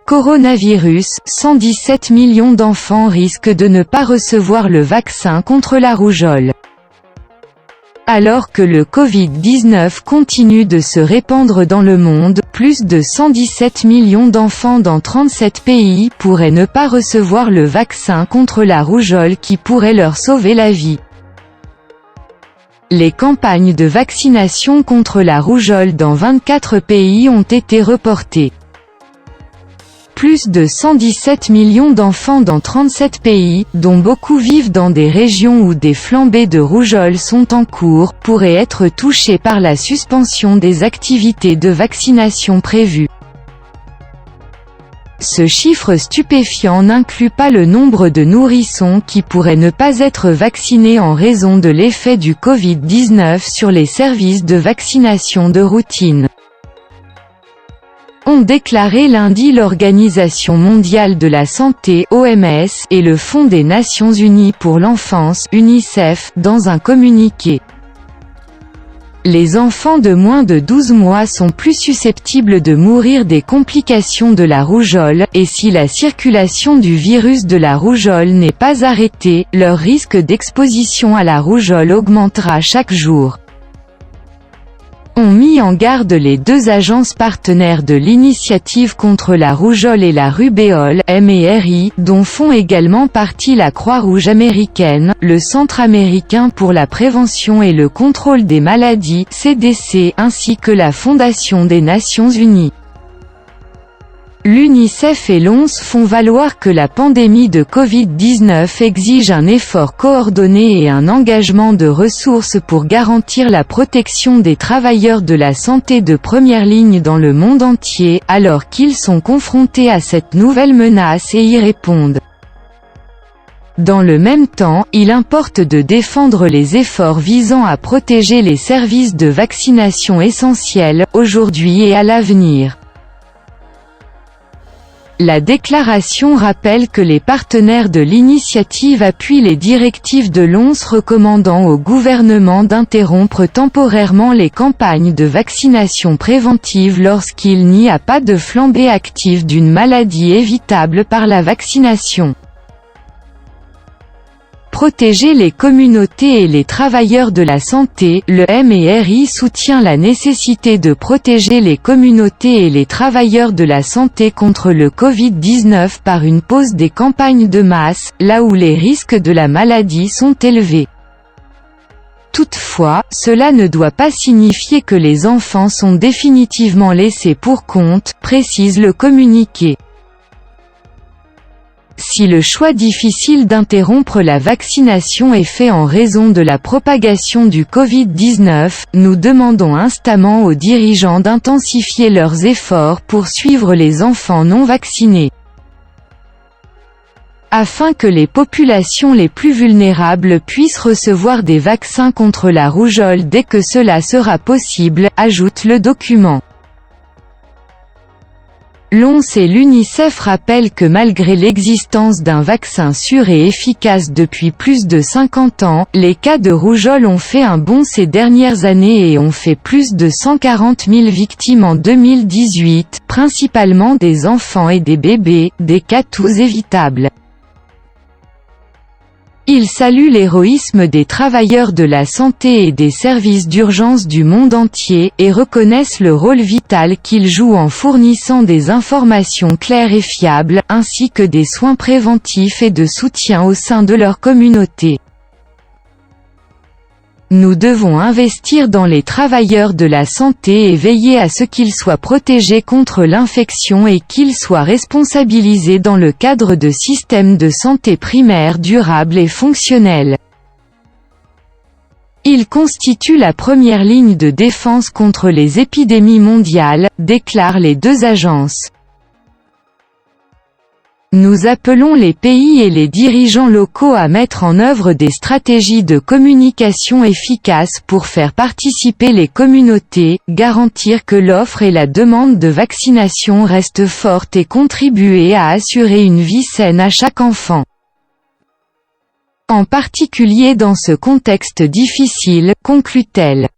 Coronavirus, 117 millions d'enfants risquent de ne pas recevoir le vaccin contre la rougeole. Alors que le Covid-19 continue de se répandre dans le monde, plus de 117 millions d'enfants dans 37 pays pourraient ne pas recevoir le vaccin contre la rougeole qui pourrait leur sauver la vie. Les campagnes de vaccination contre la rougeole dans 24 pays ont été reportées. Plus de 117 millions d'enfants dans 37 pays, dont beaucoup vivent dans des régions où des flambées de rougeole sont en cours, pourraient être touchés par la suspension des activités de vaccination prévues. Ce chiffre stupéfiant n'inclut pas le nombre de nourrissons qui pourraient ne pas être vaccinés en raison de l'effet du Covid-19 sur les services de vaccination de routine. Ont déclaré lundi l'Organisation mondiale de la santé (OMS) et le Fonds des Nations unies pour l'enfance (UNICEF) dans un communiqué. Les enfants de moins de 12 mois sont plus susceptibles de mourir des complications de la rougeole, et si la circulation du virus de la rougeole n'est pas arrêtée, leur risque d'exposition à la rougeole augmentera chaque jour. Ont mis en garde les deux agences partenaires de l'initiative contre la rougeole et la rubéole, MERI, dont font également partie la Croix-Rouge américaine, le Centre américain pour la prévention et le contrôle des maladies, CDC, ainsi que la Fondation des Nations unies. L'UNICEF et l'OMS font valoir que la pandémie de Covid-19 exige un effort coordonné et un engagement de ressources pour garantir la protection des travailleurs de la santé de première ligne dans le monde entier, alors qu'ils sont confrontés à cette nouvelle menace et y répondent. Dans le même temps, il importe de défendre les efforts visant à protéger les services de vaccination essentiels, aujourd'hui et à l'avenir. La déclaration rappelle que les partenaires de l'initiative appuient les directives de l'OMS recommandant au gouvernement d'interrompre temporairement les campagnes de vaccination préventive lorsqu'il n'y a pas de flambée active d'une maladie évitable par la vaccination. Protéger les communautés et les travailleurs de la santé, le MERI soutient la nécessité de protéger les communautés et les travailleurs de la santé contre le Covid-19 par une pause des campagnes de masse, là où les risques de la maladie sont élevés. Toutefois, cela ne doit pas signifier que les enfants sont définitivement laissés pour compte, précise le communiqué. Si le choix difficile d'interrompre la vaccination est fait en raison de la propagation du Covid-19, nous demandons instamment aux dirigeants d'intensifier leurs efforts pour suivre les enfants non vaccinés. Afin que les populations les plus vulnérables puissent recevoir des vaccins contre la rougeole dès que cela sera possible, ajoute le document. L'OMS et l'UNICEF rappellent que malgré l'existence d'un vaccin sûr et efficace depuis plus de 50 ans, les cas de rougeole ont fait un bond ces dernières années et ont fait plus de 140 000 victimes en 2018, principalement des enfants et des bébés, des cas tous évitables. Ils saluent l'héroïsme des travailleurs de la santé et des services d'urgence du monde entier, et reconnaissent le rôle vital qu'ils jouent en fournissant des informations claires et fiables, ainsi que des soins préventifs et de soutien au sein de leur communauté. Nous devons investir dans les travailleurs de la santé et veiller à ce qu'ils soient protégés contre l'infection et qu'ils soient responsabilisés dans le cadre de systèmes de santé primaires durables et fonctionnels. Ils constituent la première ligne de défense contre les épidémies mondiales, déclarent les deux agences. Nous appelons les pays et les dirigeants locaux à mettre en œuvre des stratégies de communication efficaces pour faire participer les communautés, garantir que l'offre et la demande de vaccination restent fortes et contribuer à assurer une vie saine à chaque enfant. En particulier dans ce contexte difficile, conclut-elle.